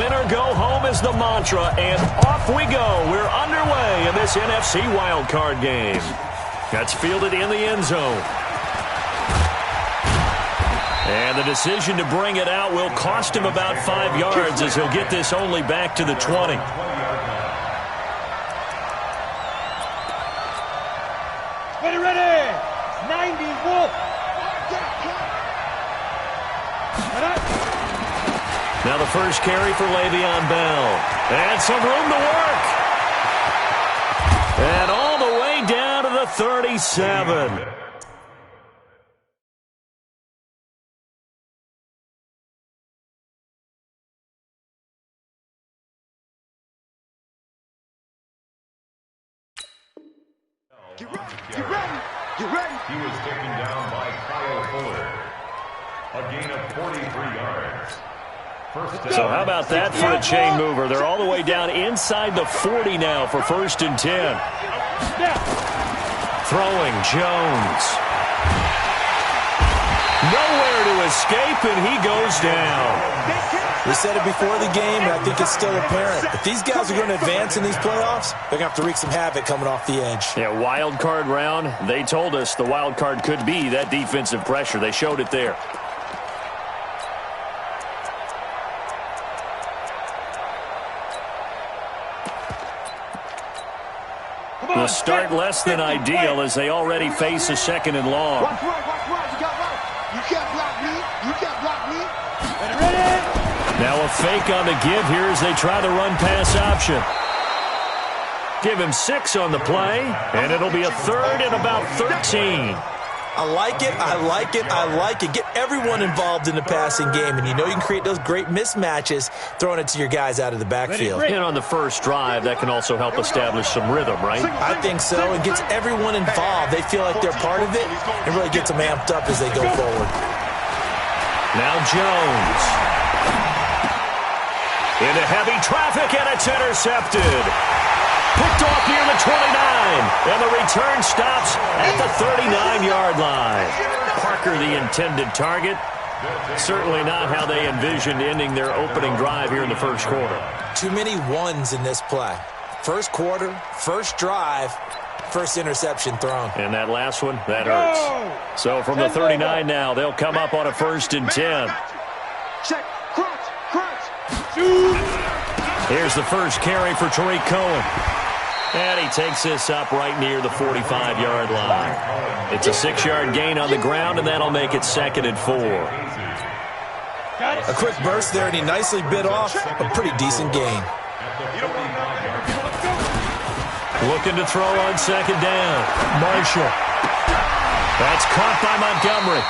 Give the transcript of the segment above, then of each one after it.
win or go home is the mantra, and off we go. We're underway in this NFC wildcard game. That's fielded in the end zone. And the decision to bring it out will cost him about 5 yards as he'll get this only back to the 20. Ready. 90 Wolf. Now the first carry for Le'Veon Bell. And some room to work. And all the way down to the 37. Get ready. He was taken down by Kyle Fuller. A gain of 43 yards. So how about that for a chain mover? They're all the way down inside the 40 now for 1st and 10. Throwing Jones. Nowhere to escape, and he goes down. We said it before the game, and I think it's still apparent. If these guys are going to advance in these playoffs, they're going to have to wreak some havoc coming off the edge. Yeah, wild card round. They told us the wild card could be that defensive pressure. They showed it there. The start less than ideal as they already face a 2nd and long. Watch right. You can't block me. Ready. Now a fake on the give here as they try the run-pass option. Give him 6 on the play, and it'll be a 3rd and about 13. I like it. Get everyone involved in the passing game, and you know you can create those great mismatches throwing it to your guys out of the backfield. And on the first drive, that can also help establish some rhythm, right? I think so. It gets everyone involved. They feel like they're part of it, and really gets them amped up as they go forward. Now Jones. Into heavy traffic, and it's intercepted. Picked off near the 29, and the return stops at the 39-yard line. Parker, the intended target. Certainly not how they envisioned ending their opening drive here in the first quarter. Too many ones in this play. First quarter, first drive, first interception thrown. And that last one, that hurts. So from the 39 now, they'll come up on a 1st and 10. Check. Crunch. Here's the first carry for Tariq Cohen. And he takes this up right near the 45-yard line. It's a 6-yard gain on the ground, and that'll make it 2nd and 4. A quick burst there, and he nicely bit off a pretty decent gain. Looking to throw on 2nd down. Marshall. That's caught by Montgomery.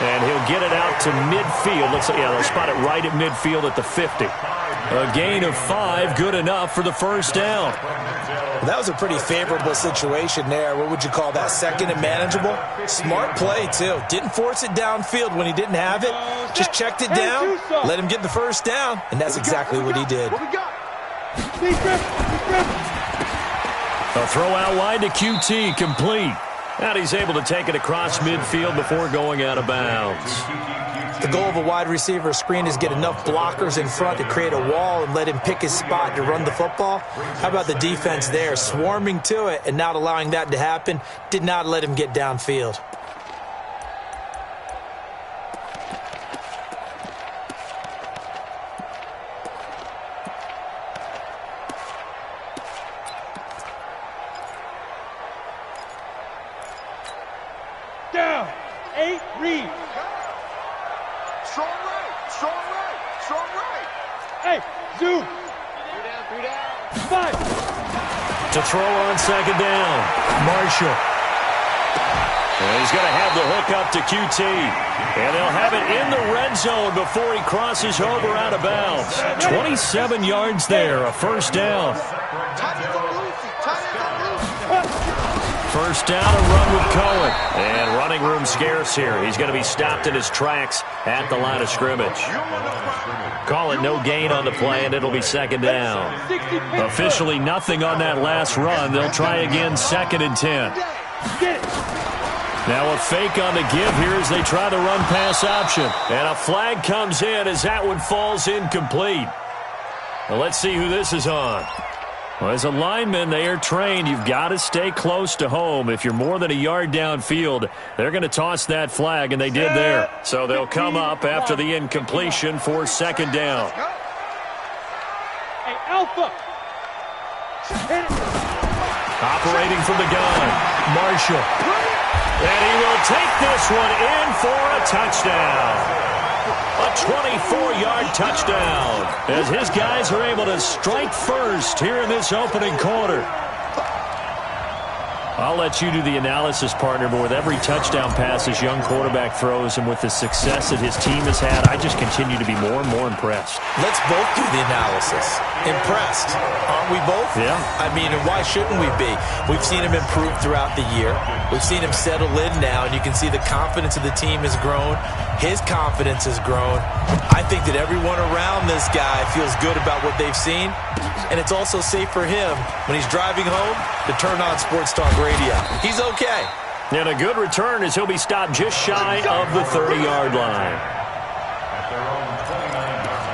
And he'll get it out to midfield. Looks like, they'll spot it right at midfield at the 50. A gain of 5, good enough for the first down. That was a pretty favorable situation there. What would you call that? 2nd and manageable? Smart play, too. Didn't force it downfield when he didn't have it. Just checked it down, let him get the first down, and that's exactly what he did. A throw out wide to QT, complete. And he's able to take it across midfield before going out of bounds. The goal of a wide receiver screen is get enough blockers in front to create a wall and let him pick his spot to run the football. How about the defense there, swarming to it and not allowing that to happen? Did not let him get downfield. Down. 8 read. Strong right. Hey, zoom. 3 down. 5. To throw on 2nd down. Marshall. And he's going to have the hook up to QT. And they'll have it in the red zone before he crosses over out of bounds. 27 yards there, a first down. First down, a run with Cohen. And running room scarce here. He's going to be stopped in his tracks at the line of scrimmage. Call it no gain on the play, and it'll be 2nd down. Officially nothing on that last run. They'll try again 2nd and 10. Now a fake on the give here as they try the run-pass option. And a flag comes in as that one falls incomplete. Well, let's see who this is on. Well, as a lineman, they are trained. You've got to stay close to home. If you're more than a yard downfield, they're going to toss that flag, and they did there. So they'll come up after the incompletion for second down. Hey, Alpha. Operating from the gun, Marshall. And he will take this one in for a touchdown. A 24-yard touchdown as his guys are able to strike first here in this opening quarter. I'll let you do the analysis, partner, but with every touchdown pass this young quarterback throws and with the success that his team has had, I just continue to be more and more impressed. Let's both do the analysis. Impressed. Aren't we both? Yeah. I mean, and why shouldn't we be? We've seen him improve throughout the year. We've seen him settle in now, and you can see the confidence of the team has grown. His confidence has grown. I think that everyone around this guy feels good about what they've seen, and it's also safe for him when he's driving home to turn on Sports Talk Radio. He's okay. And a good return as he'll be stopped just shy of the 30-yard line. At their own 29-yard line.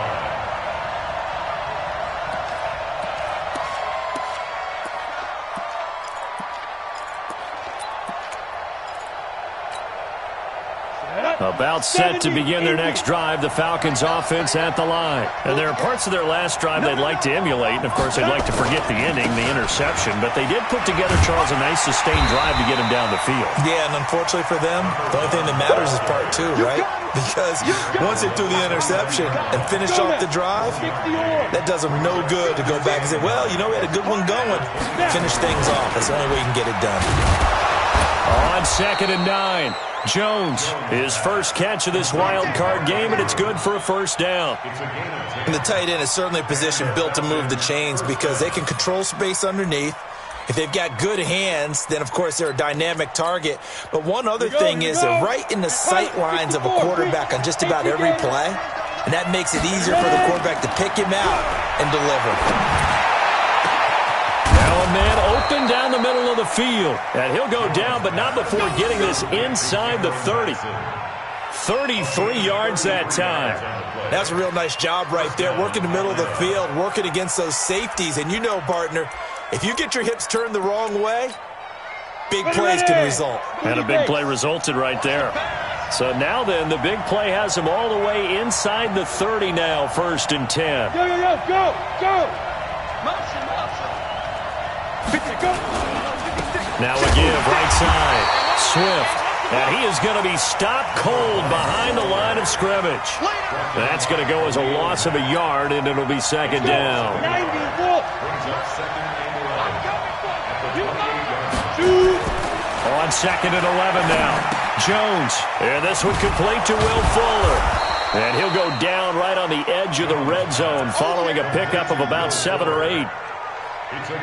About set to begin their next drive, the Falcons offense at the line. And there are parts of their last drive they'd like to emulate, and of course they'd like to forget the ending, the interception, but they did put together, Charles, a nice sustained drive to get him down the field. Yeah, and unfortunately for them, the only thing that matters is part two, right? Because once they threw the interception and finished off the drive, that does them no good to go back and say, well, you know, we had a good one going. Finish things off. That's the only way you can get it done. On 2nd and 9. Jones, his first catch of this wild card game, and it's good for a first down. And the tight end is certainly a position built to move the chains because they can control space underneath. If they've got good hands, then, of course, they're a dynamic target. But one other thing is they're right in the sight lines of a quarterback on just about every play, and that makes it easier for the quarterback to pick him out and deliver. Now a man open down the middle of the field. And he'll go down, but not before getting this inside the 30. 33 yards that time. That's a real nice job right there, working the middle of the field, working against those safeties. And you know, partner, if you get your hips turned the wrong way, big plays can result. And a big play resulted right there. So now then, the big play has him all the way inside the 30 now, 1st and 10. Go. Now a give, right side. Swift. And he is going to be stopped cold behind the line of scrimmage. That's going to go as a loss of a yard, and it'll be 2nd down. On 2nd and 11 now. Jones. And this one complete to Will Fuller. And he'll go down right on the edge of the red zone following a pickup of about 7 or 8.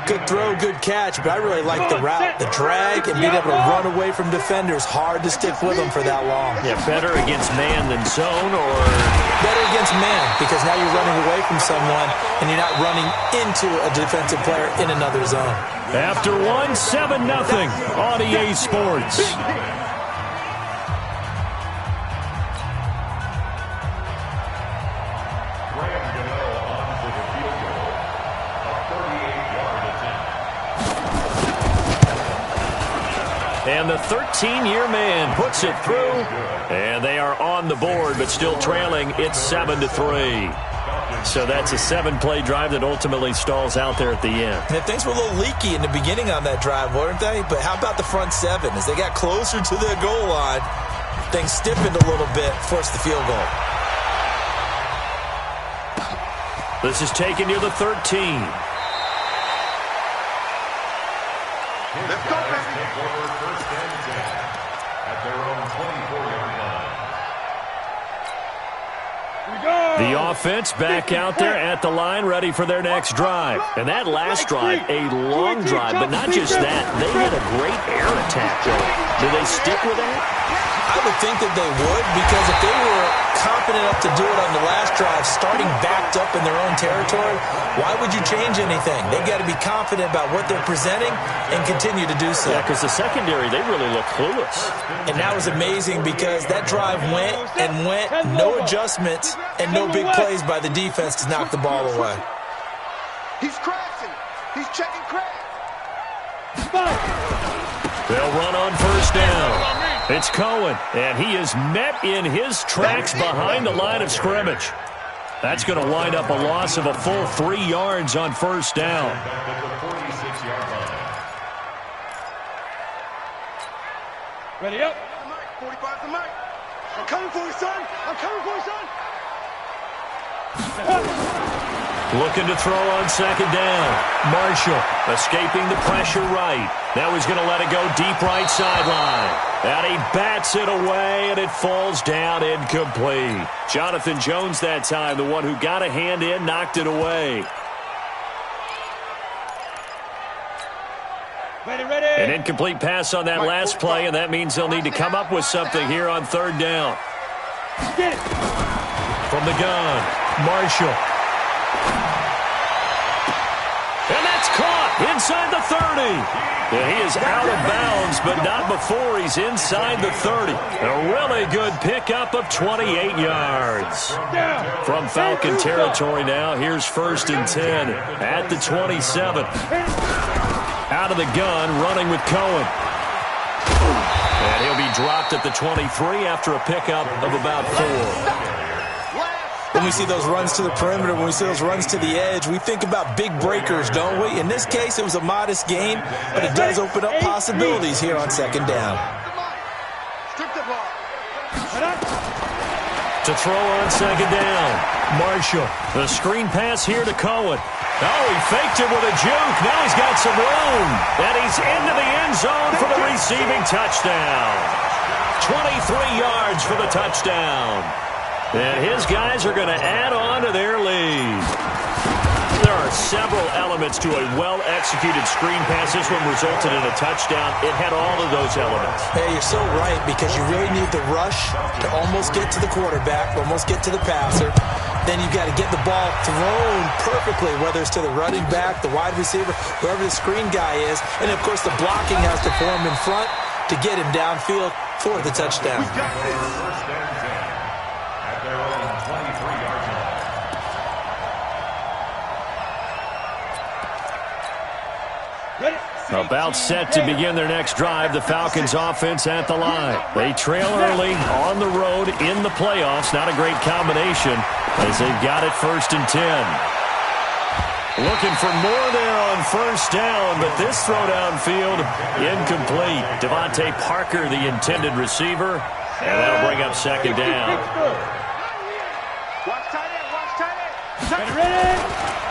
Good throw, good catch, but I really like the route, the drag, and being able to run away from defenders. Hard to stick with them for that long. Yeah, better against man than zone, or? Better against man, because now you're running away from someone, and you're not running into a defensive player in another zone. After 7-0 on EA Sports. And the 13-year man puts it through, and they are on the board, but still trailing. It's 7-3. So that's a 7-play drive that ultimately stalls out there at the end. And things were a little leaky in the beginning on that drive, weren't they? But how about the front 7? As they got closer to their goal line, things stiffened a little bit, forced the field goal. This is taken near the 13. Let's go, baby. First and 10 at their own 24-yard line. The offense back out there at the line, ready for their next drive. And that last drive, a long drive, but not just that. They had a great air attack going. Do they stick with that? I would think that they would, because if they were confident enough to do it on the last drive, starting backed up in their own territory, why would you change anything? They've got to be confident about what they're presenting and continue to do so. Yeah, because the secondary, they really look clueless. And that was amazing because that drive went and went, no adjustments and no big plays by the defense to knock the ball away. He's crashing. He's checking crash. They'll run on first down. It's Cohen, and he is met in his tracks behind the line of scrimmage. That's going to wind up a loss of a full 3 yards on first down. Ready up. 45 the mic. I'm coming for you, son. I'm coming for you, son. Looking to throw on second down. Marshall escaping the pressure right. Now he's going to let it go deep right sideline. And he bats it away, and it falls down incomplete. Jonathan Jones that time, the one who got a hand in, knocked it away. Ready. An incomplete pass on that last play, and that means they'll need to come up with something here on third down. Get it. From the gun, Marshall. And that's caught inside the 30. And he is out of bounds, but not before he's inside the 30. A really good pickup of 28 yards. From Falcon territory now, here's 1st and 10 at the 27. Out of the gun, running with Cohen. And he'll be dropped at the 23 after a pickup of about 4. When we see those runs to the perimeter, when we see those runs to the edge, we think about big breakers, don't we? In this case, it was a modest gain, but it does open up possibilities here on second down. To throw on second down, Marshall. The screen pass here to Cohen. Oh, he faked it with a juke. Now he's got some room. And he's into the end zone for the receiving touchdown. 23 yards for the touchdown. And his guys are going to add on to their lead. There are several elements to a well-executed screen pass. This one resulted in a touchdown. It had all of those elements. Hey, you're so right, because you really need the rush to almost get to the quarterback, almost get to the passer. Then you've got to get the ball thrown perfectly, whether it's to the running back, the wide receiver, whoever the screen guy is. And, of course, the blocking has to form in front to get him downfield for the touchdown. About set to begin their next drive, the Falcons offense at the line. They trail early on the road in the playoffs. Not a great combination as they've got it 1st and 10. Looking for more there on first down, but this throw downfield incomplete. Devontae Parker, the intended receiver, and that'll bring up second down. Watch tight end. Ready.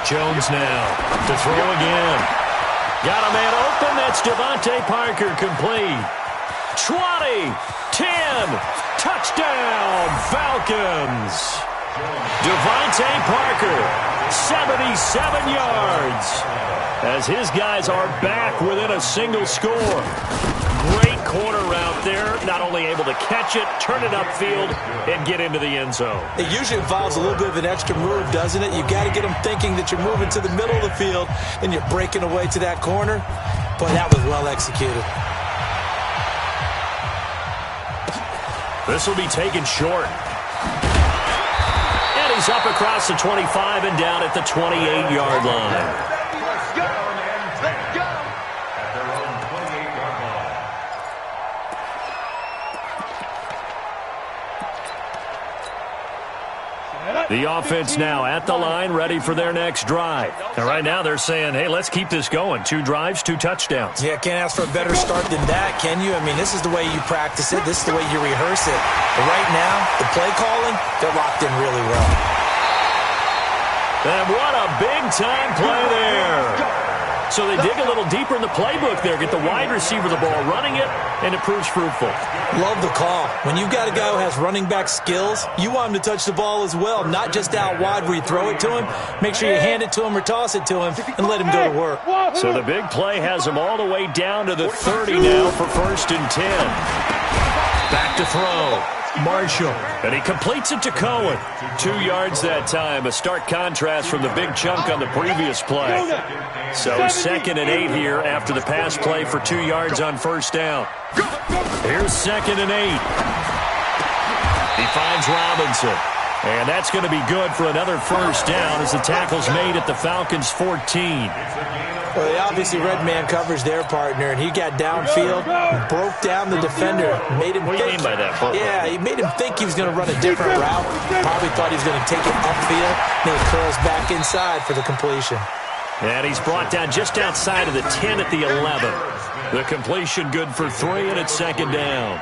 Jones now to throw again. Got a man open. That's Devontae Parker, complete. 20, 10, touchdown, Falcons. Devontae Parker, 77 yards, as his guys are back within a single score. Great corner route there, not only able to catch it, turn it upfield, and get into the end zone. It usually involves a little bit of an extra move, doesn't it? You've got to get them thinking that you're moving to the middle of the field and you're breaking away to that corner. Boy, that was well executed. This will be taken short. And he's up across the 25 and down at the 28-yard line. The offense now at the line, ready for their next drive. And right now they're saying, hey, let's keep this going. 2 drives, 2 touchdowns. Yeah, can't ask for a better start than that, can you? I mean, this is the way you practice it. This is the way you rehearse it. But right now, the play calling, they're locked in really well. And what a big-time play there. So they dig a little deeper in the playbook there, get the wide receiver the ball, running it, and it proves fruitful. Love the call. When you've got a guy who has running back skills, you want him to touch the ball as well, not just out wide where you throw it to him. Make sure you hand it to him or toss it to him and let him go to work. So the big play has him all the way down to the 30 now for 1st and 10. Back to throw. Marshall. And he completes it to Cohen. 2 yards that time. A stark contrast from the big chunk on the previous play. So 2nd and 8 here after the pass play for 2 yards on first down. Here's 2nd and 8. He finds Robinson. And that's going to be good for another first down as the tackle's made at the Falcons' 14. Well, they obviously read man coverage their partner, and he got downfield, broke down the defender, made him What do you mean by that? Yeah, he made him think he was going to run a different route. Probably thought he was going to take it upfield. Then he curls back inside for the completion. And he's brought down just outside of the 10 at the 11. The completion good for 3, and it's second down.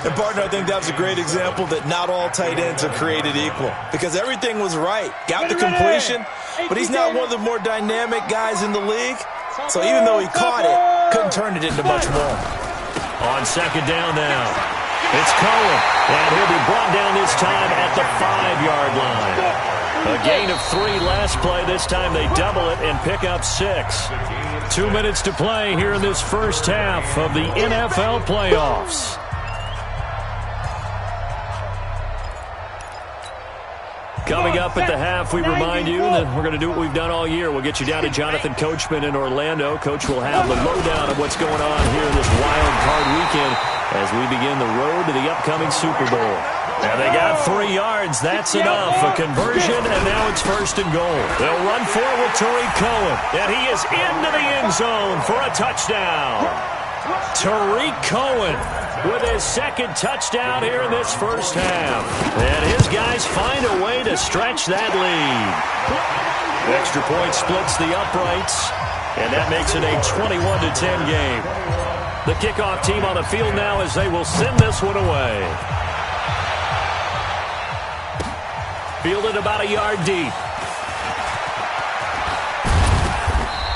And, partner, I think that was a great example that not all tight ends are created equal because everything was right. Got the completion, but he's not one of the more dynamic guys in the league. So even though he caught it, couldn't turn it into much more. On second down now, it's Cohen, and he'll be brought down this time at the 5-yard line. A gain of 3 last play. This time they double it and pick up 6. 2 minutes to play here in this first half of the NFL playoffs. Coming up at the half, we remind you that we're going to do what we've done all year. We'll get you down to Jonathan Coachman in Orlando. Coach will have the lowdown of what's going on here in this wild card weekend as we begin the road to the upcoming Super Bowl. And they got 3 yards. That's enough. A conversion, and now it's first and goal. They'll run for it with Tariq Cohen, and he is into the end zone for a touchdown. Tariq Cohen with his second touchdown here in this first half. And his guys find a way to stretch that lead. Extra point splits the uprights, and that makes it a 21-10 game. The kickoff team on the field now as they will send this one away. Fielded about a yard deep.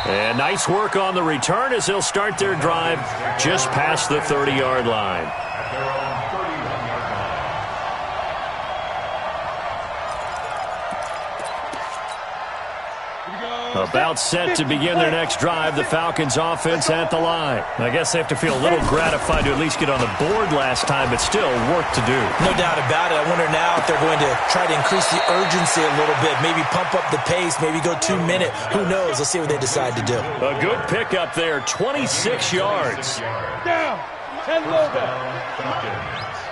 And nice work on the return as they'll start their drive just past the 30-yard line. About set to begin their next drive, the Falcons offense at the line. I guess they have to feel a little gratified to at least get on the board last time, but still work to do. No doubt about it. I wonder now if they're going to try to increase the urgency a little bit, maybe pump up the pace, maybe go 2 minute. Who knows? Let's see what they decide to do. A good pickup there, 26 yards. Down. 10 low down.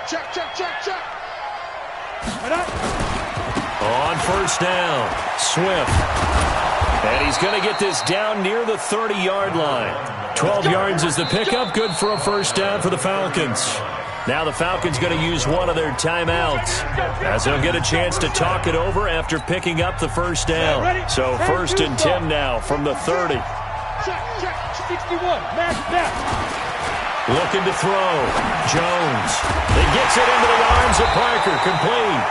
Check. On first down, Swift. And he's going to get this down near the 30-yard line. 12 yards is the pickup. Good for a first down for the Falcons. Now the Falcons going to use one of their timeouts as they'll get a chance to talk it over after picking up the first down. So first and 10 now from the 30. Check. 61. Match. Looking to throw. Jones. He gets it into the arms of Parker. Complete.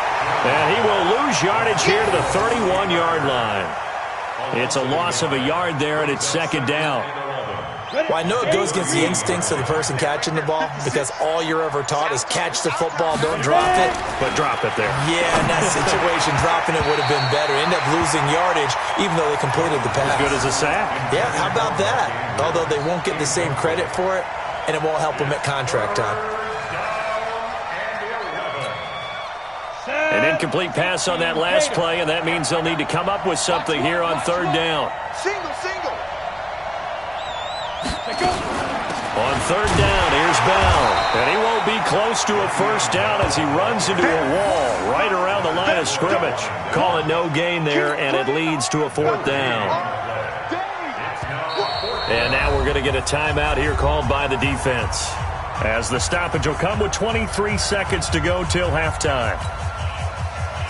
And he will lose yardage here to the 31-yard line. It's a loss of a yard there, and it's second down. Well, I know it goes against the instincts of the person catching the ball because all you're ever taught is catch the football, don't drop it. But drop it there. Yeah, in that situation, dropping it would have been better. End up losing yardage, even though they completed the pass. As good as a sack. Yeah, how about that? Although they won't get the same credit for it, and it won't help them at contract time. An incomplete pass on that last play, and that means they'll need to come up with something here on third down. Single. On third down, here's Bell. And he won't be close to a first down as he runs into a wall right around the line of scrimmage. Call it no gain there, and it leads to a fourth down. And now we're going to get a timeout here called by the defense, as the stoppage will come with 23 seconds to go till halftime.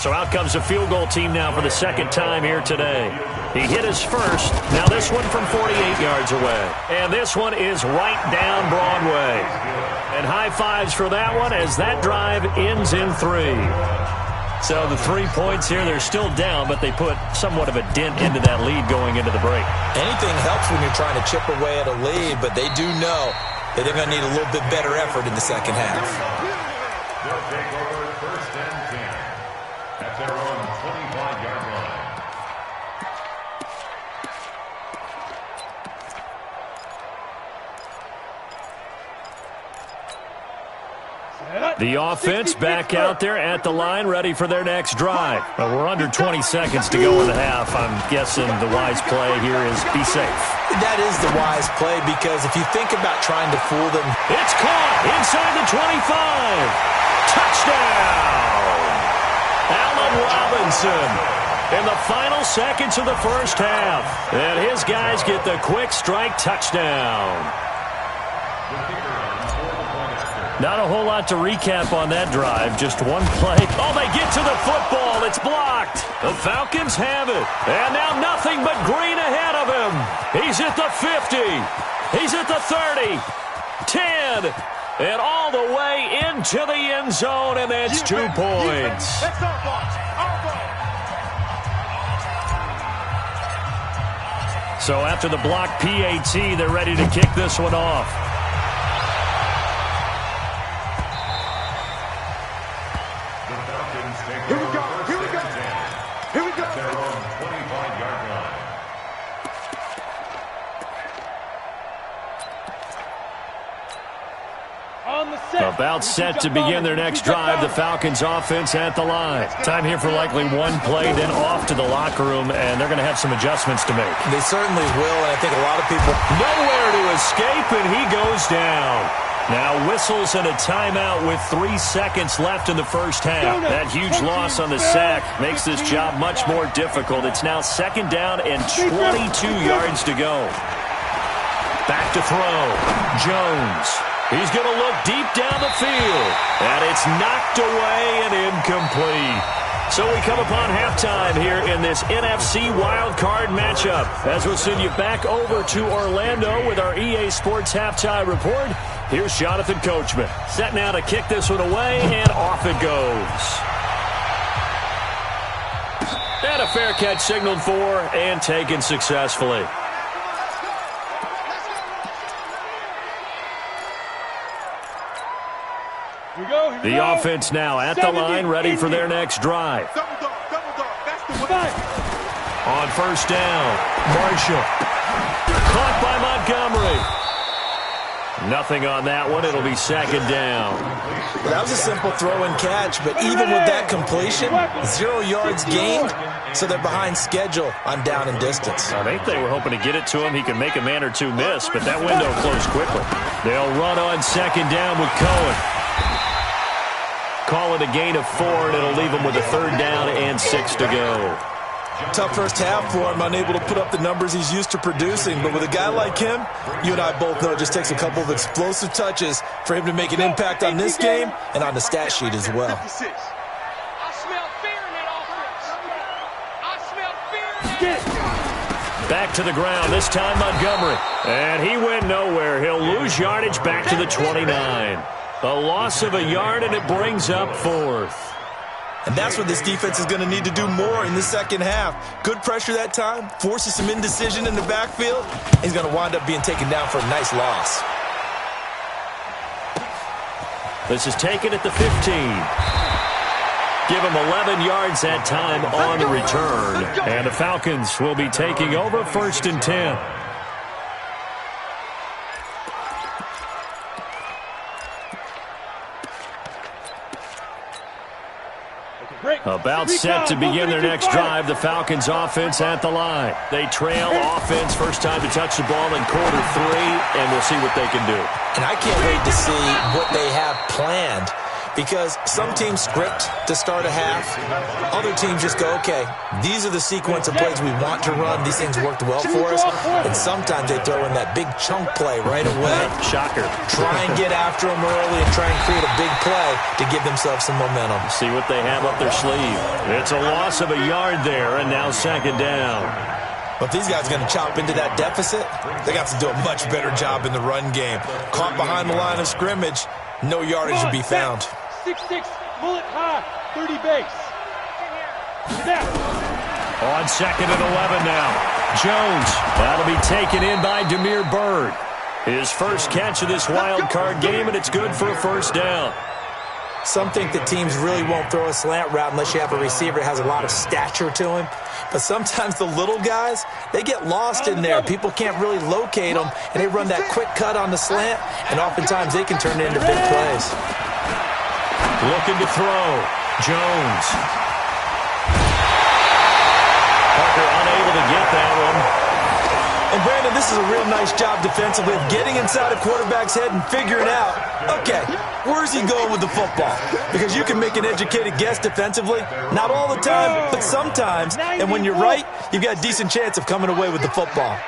So out comes the field goal team now for the second time here today. He hit his first. Now this one from 48 yards away. And this one is right down Broadway. And high fives for that one as that drive ends in 3. So the 3 points here, they're still down, but they put somewhat of a dent into that lead going into the break. Anything helps when you're trying to chip away at a lead, but they do know that they're going to need a little bit better effort in the second half. They'll take over first and 10 at their own 25-yard line. The offense back out there at the line, ready for their next drive. We're under 20 seconds to go in the half. I'm guessing the wise play here is be safe. That is the wise play because if you think about trying to fool them. It's caught inside the 25. Touchdown! Allen Robinson in the final seconds of the first half. And his guys get the quick strike touchdown. Not a whole lot to recap on that drive. Just one play. Oh, they get to the football. It's blocked. The Falcons have it. And now nothing but green ahead of him. He's at the 50. He's at the 30. 10. And all the way into the end zone, and that's 2 points. That's our ball. Our ball. So after the block PAT, they're ready to kick this one off. Here we go. Here we go. Here we go. Their own 25-yard line. On the set. About set to begin their next drive. The Falcons offense at the line. Time here for likely one play, then off to the locker room, and they're going to have some adjustments to make. They certainly will, and I think a lot of people... Nowhere to escape, and he goes down. Now whistles and a timeout with 3 seconds left in the first half. That huge loss on the sack makes this job much more difficult. It's now 2nd down and 22 yards to go. Back to throw. Jones. He's going to look deep down the field. And it's knocked away and incomplete. So we come upon halftime here in this NFC wildcard matchup. As we'll send you back over to Orlando with our EA Sports Halftime Report. Here's Jonathan Coachman. Set now to kick this one away, and off it goes. And a fair catch signaled for and taken successfully. Here we go. Here we The go. offense now at the line, ready for their next drive. Double dog. Double dog. That's the way. Five. On first down, Marshall. Caught by Montgomery. Nothing on that one. It'll be 2nd down. That was a simple throw and catch, but even with that completion, 0 yards gained, so they're behind schedule on down and distance. I think they were hoping to get it to him. He could make a man or two miss, but that window closed quickly. They'll run on 2nd down with Cohen. Call it a gain of 4, and it'll leave him with a 3rd down and 6 to go. Tough first half for him, unable to put up the numbers he's used to producing. But with a guy like him, you and I both know it just takes a couple of explosive touches for him to make an impact on this game and on the stat sheet as well. 56. I smell fear in that offense. I smell fear in that. Back to the ground, this time Montgomery. And he went nowhere. He'll lose yardage back to the 29. A loss of a yard, and it brings up 4th. And that's what this defense is going to need to do more in the second half. Good pressure that time, forces some indecision in the backfield. He's going to wind up being taken down for a nice loss. This is taken at the 15. Give him 11 yards that time on the return. And the Falcons will be taking over 1st and 10. About set to begin their next drive. The Falcons offense at the line. They trail offense, first time to touch the ball in quarter 3, and we'll see what they can do. And I can't wait to see what they have planned, because some teams script to start a half. Other teams just go, okay, these are the sequence of plays we want to run. These things worked well for us. And sometimes they throw in that big chunk play right away. Shocker. Try and get after them early and try and create a big play to give themselves some momentum. See what they have up their sleeve. It's a loss of a yard there, and now 2nd down. But if these guys are going to chop into that deficit, they got to do a much better job in the run game. Caught behind the line of scrimmage, no yardage to be found. 6'6", bullet high, 30 base. Snap. On 2nd and 11 now. Jones. That'll be taken in by Damiere Byrd. His first catch of this wild card game, and it's good for a 1st down. Some think that teams really won't throw a slant route unless you have a receiver that has a lot of stature to him. But sometimes the little guys, they get lost in there. People can't really locate them, and they run that quick cut on the slant, and oftentimes they can turn it into big plays. Looking to throw. Jones. Parker unable to get that one. And Brandon, this is a real nice job defensively of getting inside a quarterback's head and figuring out, okay, where's he going with the football? Because you can make an educated guess defensively, not all the time, but sometimes. And when you're right, you've got a decent chance of coming away with the football.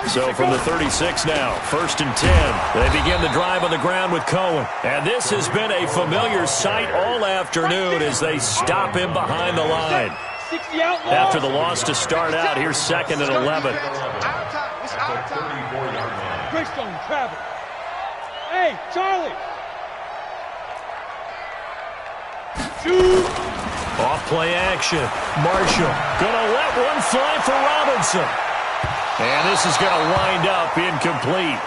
So from the 36 now, 1st and 10. They begin the drive on the ground with Cohen. And this has been a familiar sight all afternoon as they stop him behind the line. After the loss to start out, here's 2nd and 11. Greystone travel. Hey, Charlie. Shoot. Off play action. Marshall gonna let one fly for Robinson. And this is going to wind up incomplete.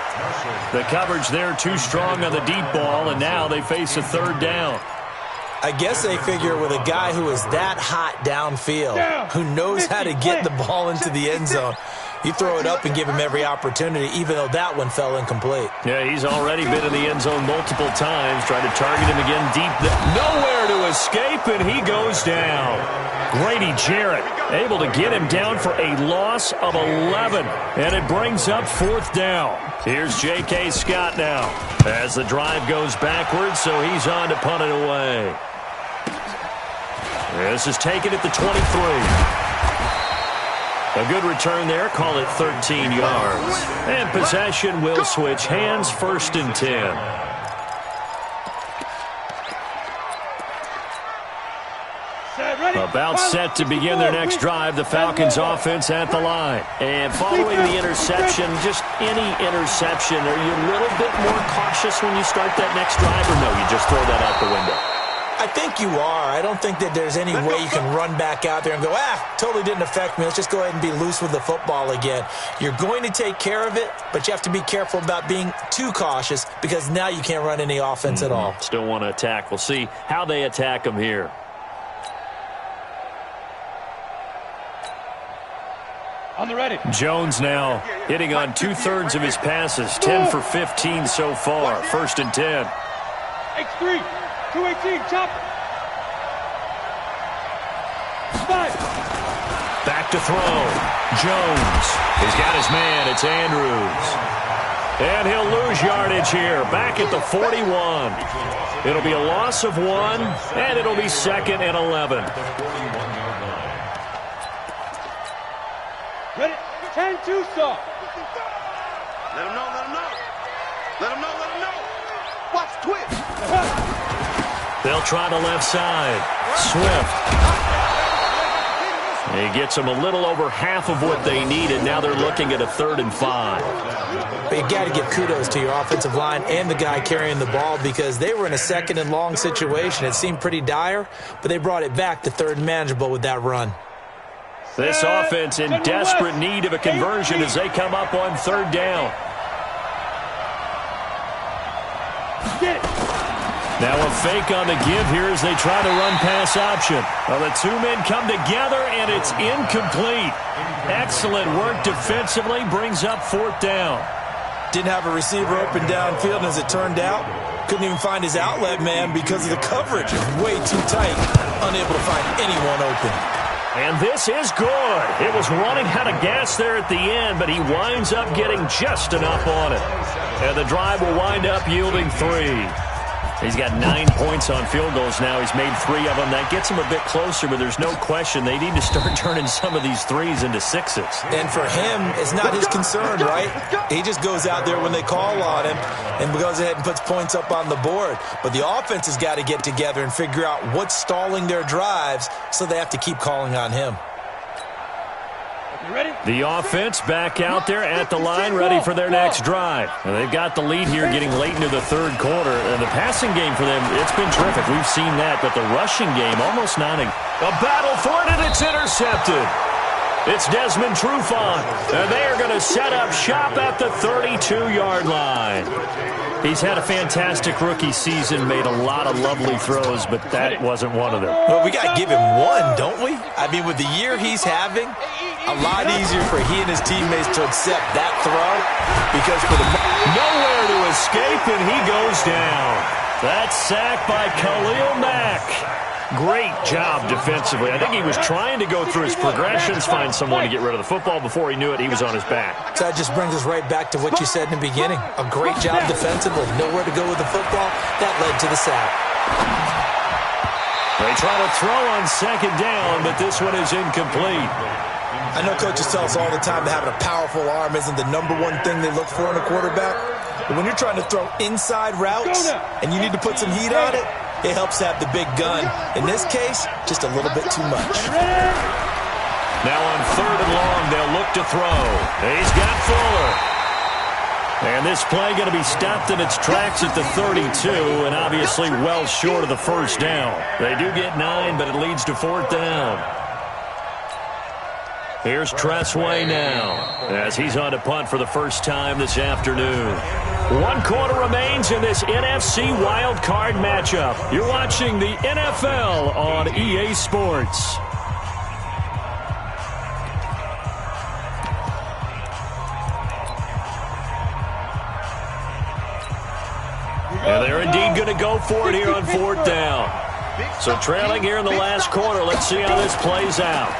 The coverage there too strong on the deep ball, and now they face a 3rd down. I guess they figure with a guy who is that hot downfield, who knows how to get the ball into the end zone, you throw it up and give him every opportunity, even though that one fell incomplete. Yeah, he's already been in the end zone multiple times, trying to target him again deep. Nowhere to escape, and he goes down. Grady Jarrett able to get him down for a loss of 11, and it brings up 4th down. Here's J.K. Scott now as the drive goes backwards, so he's on to punt it away. This is taken at the 23. A good return there, call it 13 yards. And possession will switch hands, 1st and 10. About set to begin their next drive, the Falcons offense at the line. And following the interception, just any interception, are you a little bit more cautious when you start that next drive, or no, you just throw that out the window? I think you are. I don't think that there's any way you can run back out there and go, totally didn't affect me. Let's just go ahead and be loose with the football again. You're going to take care of it, but you have to be careful about being too cautious because now you can't run any offense at all. Still want to attack. We'll see how they attack them here. On the ready. Jones now hitting on 2/3 of his passes, 10 for 15 so far. 1st and 10. X3, 218, chopper. 5. Back to throw. Jones. He's got his man. It's Andrews. And he'll lose yardage here. Back at the 41. It'll be a loss of 1, and it'll be 2nd and 11. Ready? 10-2 saw. Let him know, let him know. Let him know, let him know. Watch twist. They'll try the left side. Swift. He gets them a little over half of what they needed. Now they're looking at a 3rd and 5. But you got to give kudos to your offensive line and the guy carrying the ball because they were in a 2nd and long situation. It seemed pretty dire, but they brought it back to 3rd and manageable with that run. This offense in desperate need of a conversion as they come up on 3rd down. Now a fake on the give here as they try to run pass option. Well, the 2 men come together, and it's incomplete. Excellent work defensively, brings up 4th down. Didn't have a receiver open downfield, and as it turned out, couldn't even find his outlet man because of the coverage. Way too tight, unable to find anyone open. And this is good. It was running out of gas there at the end, but he winds up getting just enough on it. And the drive will wind up yielding 3. He's got 9 points on field goals now. He's made 3 of them. That gets him a bit closer, but there's no question they need to start turning some of these 3s into 6s. And for him, it's not his concern, right? He just goes out there when they call on him and goes ahead and puts points up on the board. But the offense has got to get together and figure out what's stalling their drives, so they have to keep calling on him. The offense back out there at the line, ready for their next drive. And they've got the lead here getting late into the 3rd quarter. And the passing game for them, it's been terrific. We've seen that, but the rushing game almost not a battle for it, and it's intercepted. It's Desmond Trufant, and they are going to set up shop at the 32-yard line. He's had a fantastic rookie season, made a lot of lovely throws, but that wasn't one of them. Well, we got to give him one, don't we? I mean, with the year he's having, a lot easier for he and his teammates to accept that throw because for the nowhere to escape, and he goes down. That's sacked by Khalil Mack. Great job defensively. I think he was trying to go through his progressions, find someone to get rid of the football. Before he knew it, he was on his back. So that just brings us right back to what you said in the beginning. A great job defensively. Nowhere to go with the football. That led to the sack. They try to throw on second down, but this one is incomplete. I know coaches tell us all the time that having a powerful arm isn't the number one thing they look for in a quarterback. But when you're trying to throw inside routes and you need to put some heat on it, it helps to have the big gun. In this case, just a little bit too much. Now on third and long, they'll look to throw. He's got Fuller. And this play going to be stopped in its tracks at the 32, and obviously well short of the first down. They do get 9, but it leads to fourth down. Here's Tressway now, as he's on to punt for the first time this afternoon. 1 quarter remains in this NFC Wild Card matchup. You're watching the NFL on EA Sports. And they're indeed going to go for it here on fourth down. So trailing here in the last quarter. Let's see how this plays out.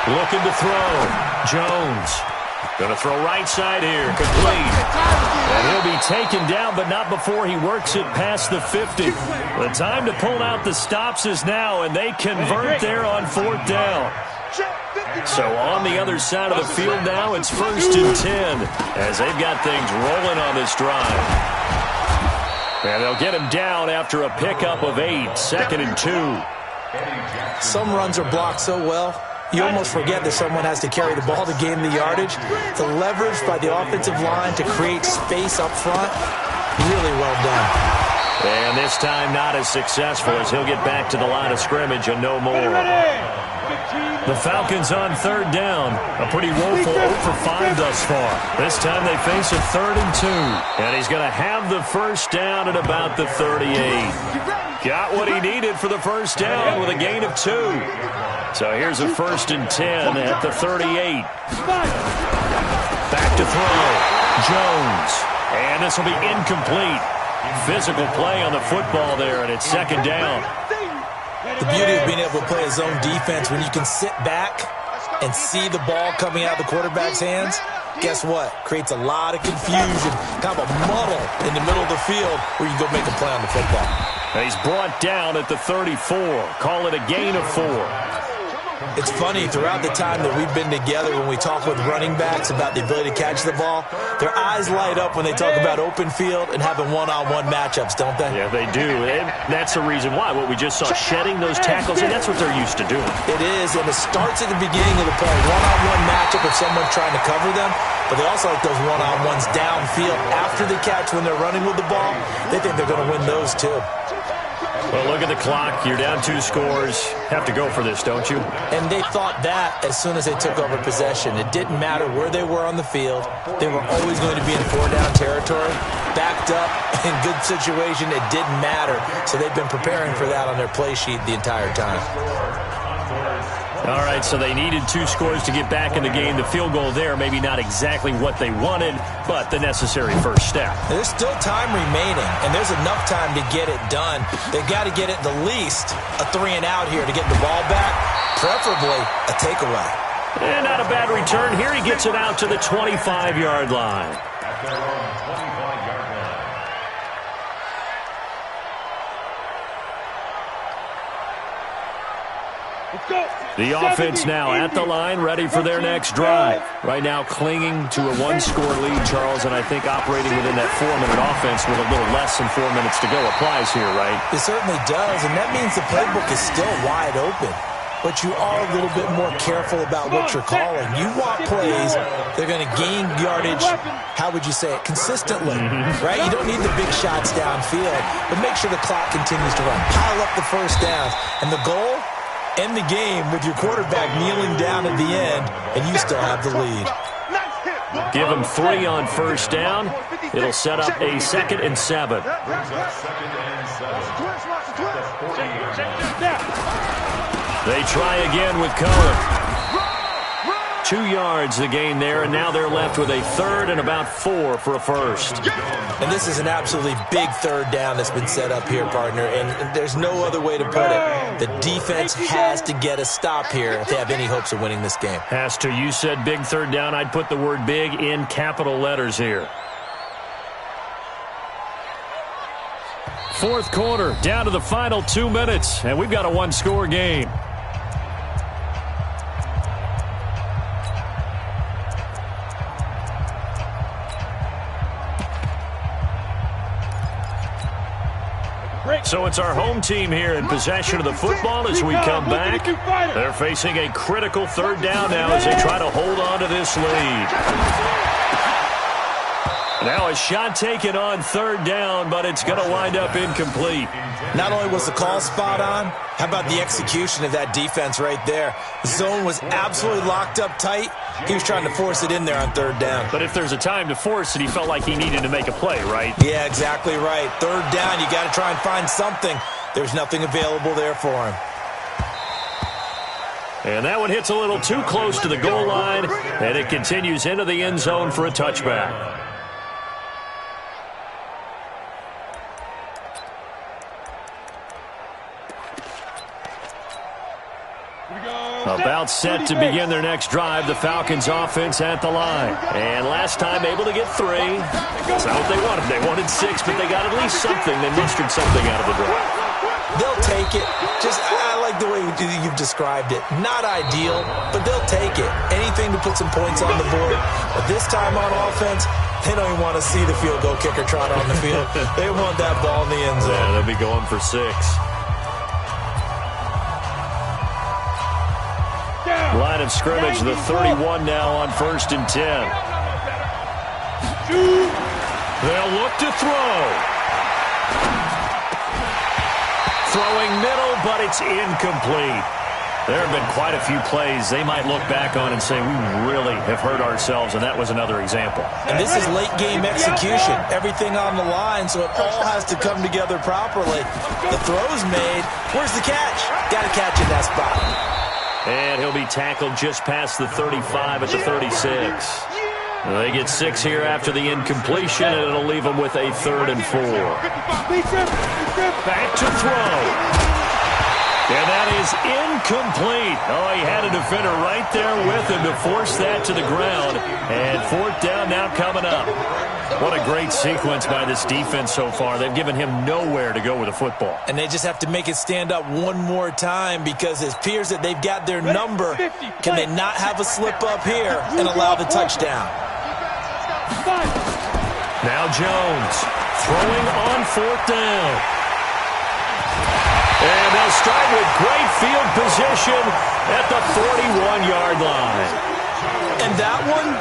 Looking to throw. Jones. Going to throw right side here. Complete. And he'll be taken down, but not before he works it past the 50. The time to pull out the stops is now, and they convert there on fourth down. So on the other side of the field now, it's 1st and 10, as they've got things rolling on this drive. And they'll get him down after a pickup of 8, 2nd and 2. Some runs are blocked so well, you almost forget that someone has to carry the ball to gain the yardage. The leverage by the offensive line to create space up front, really well done. And this time not as successful, as he'll get back to the line of scrimmage and no more. The Falcons on third down. A pretty woeful 0 for 5 thus far. This time they face a 3rd and 2. And he's going to have the first down at about the 38. Got what he needed for the first down with a gain of 2. So here's a 1st and 10 at the 38. Back to throw. Jones. And this will be incomplete. Physical play on the football there, and it's 2nd down. The beauty of being able to play a zone defense when you can sit back and see the ball coming out of the quarterback's hands, guess what? Creates a lot of confusion, kind of a muddle in the middle of the field where you go make a play on the football. And he's brought down at the 34. Call it a gain of 4. It's funny, throughout the time that we've been together, when we talk with running backs about the ability to catch the ball, their eyes light up when they talk about open field and having one-on-one matchups, don't they? Yeah, they do. And that's the reason why. What we just saw, shedding those tackles, and that's what they're used to doing. It is, and it starts at the beginning of the play. One-on-one matchup if someone's trying to cover them, but they also like those one-on-ones downfield after the catch when they're running with the ball. They think they're going to win those, too. Well, look at the clock. You're down 2 scores. Have to go for this, don't you? And they thought that as soon as they took over possession. It didn't matter where they were on the field. They were always going to be in 4-down territory. Backed up, in good situation, it didn't matter. So they've been preparing for that on their play sheet the entire time. All right, so they needed 2 scores to get back in the game. The field goal there, maybe not exactly what they wanted, but the necessary first step. There's still time remaining, and there's enough time to get it done. They've got to get at the least a 3-and-out here to get the ball back, preferably a takeaway. And not a bad return. Here he gets it out to the 25-yard line. The offense now at the line, ready for their next drive. Right now clinging to a 1-score lead, Charles, and I think operating within that 4-minute offense with a little less than 4 minutes to go applies here, right? It certainly does, and that means the playbook is still wide open. But you are a little bit more careful about what you're calling. You want plays, they're going to gain yardage, how would you say it, consistently, right? You don't need the big shots downfield, but make sure the clock continues to run. Pile up the first downs, and the goal? End the game with your quarterback kneeling down at the end, and you still have the lead. Give him 3 on first down. It'll set up a 2nd and 7. They try again with Cohen. 2 yards the gain there, and now they're left with a third and about 4 for a first. And this is an absolutely big third down that's been set up here, partner, and there's no other way to put it. The defense has to get a stop here if they have any hopes of winning this game. Has to. You said big third down. I'd put the word big in capital letters here. Fourth quarter, down to the final 2 minutes, and we've got a one-score game. So it's our home team here in possession of the football as we come back. They're facing a critical third down now as they try to hold on to this lead. Now a shot taken on third down, but it's going to wind up incomplete. Not only was the call spot on, how about the execution of that defense right there? The zone was absolutely locked up tight. He was trying to force it in there on third down. But if there's a time to force it, he felt like he needed to make a play, right? Yeah, exactly right. Third down, you got to try and find something. There's nothing available there for him. And that one hits a little too close to the goal line, and it continues into the end zone for a touchback. About set to begin their next drive, the Falcons offense at the line. And last time able to get 3. That's not what they wanted. They wanted 6, but they got at least something. They mustered something out of the drive. They'll take it. I like the way you've described it. Not ideal, but they'll take it. Anything to put some points on the board. But this time on offense, they don't even want to see the field goal kicker trot on the field. They want that ball in the end zone. Yeah, they'll be going for 6. Line of scrimmage, the 31 now on 1st and 10. They'll look to throw. Throwing middle, but it's incomplete. There have been quite a few plays they might look back on and say, we really have hurt ourselves, and that was another example. And this is late-game execution. Everything on the line, so it all has to come together properly. The throw's made. Where's the catch? Got to catch in that spot. And he'll be tackled just past the 35 at the 36. They get 6 here after the incompletion, and it'll leave them with a 3rd and 4. Back to throw. And that is incomplete. Oh, he had a defender right there with him to force that to the ground. And 4th down now coming up. What a great sequence by this defense so far. They've given him nowhere to go with the football. And they just have to make it stand up one more time because it appears that they've got their number. Can they not have a slip up here and allow the touchdown? Now Jones throwing on 4th down. And they'll start with great field position at the 41-yard line. And that one,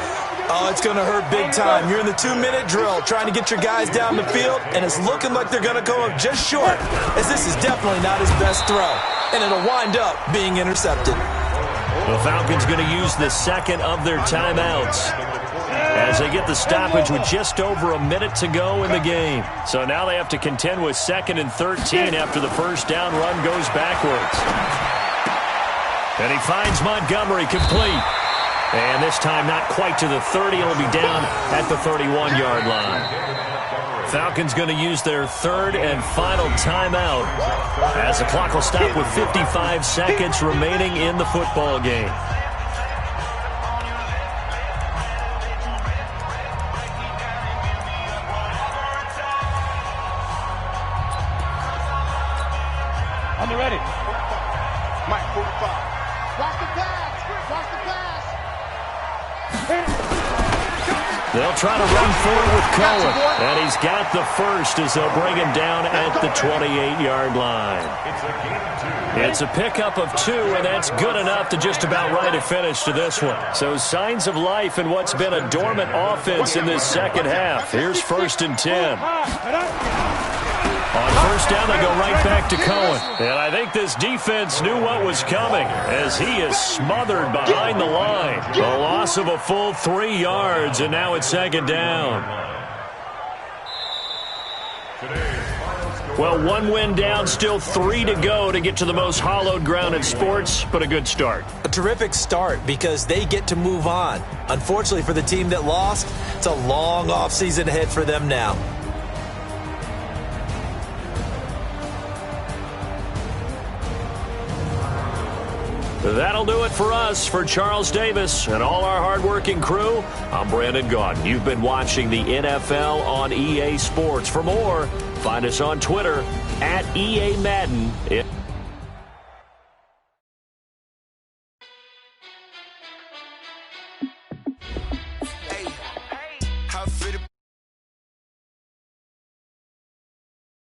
oh, it's going to hurt big time. You're in the 2-minute drill trying to get your guys down the field, and it's looking like they're going to come up just short, as this is definitely not his best throw. And it'll wind up being intercepted. The Falcons going to use the second of their timeouts as they get the stoppage with just over a minute to go in the game. So now they have to contend with 2nd and 13 after the first down run goes backwards. And he finds Montgomery complete. And this time not quite to the 30. He'll be down at the 31-yard line. Falcons going to use their 3rd and final timeout as the clock will stop with 55 seconds remaining in the football game. On the ready. Mike 45. Watch the pass. Watch the pass. They'll try to run forward with Cohen. And he's got the first as they'll bring him down at the 28-yard line. It's a pickup of 2, and that's good enough to just about write a finish to this one. So signs of life in what's been a dormant offense in this second half. Here's 1st and 10. On 1st down, they go right back to Cohen. And I think this defense knew what was coming as he is smothered behind the line. A loss of a full 3 yards, and now it's 2nd down. Today. Well, one win down, still 3 to go to get to the most hallowed ground in sports, but a good start. A terrific start because they get to move on. Unfortunately for the team that lost, it's a long offseason ahead for them now. That'll do it for us. For Charles Davis and all our hardworking crew, I'm Brandon Gaudin. You've been watching the NFL on EA Sports. For more, find us on Twitter at EA Madden.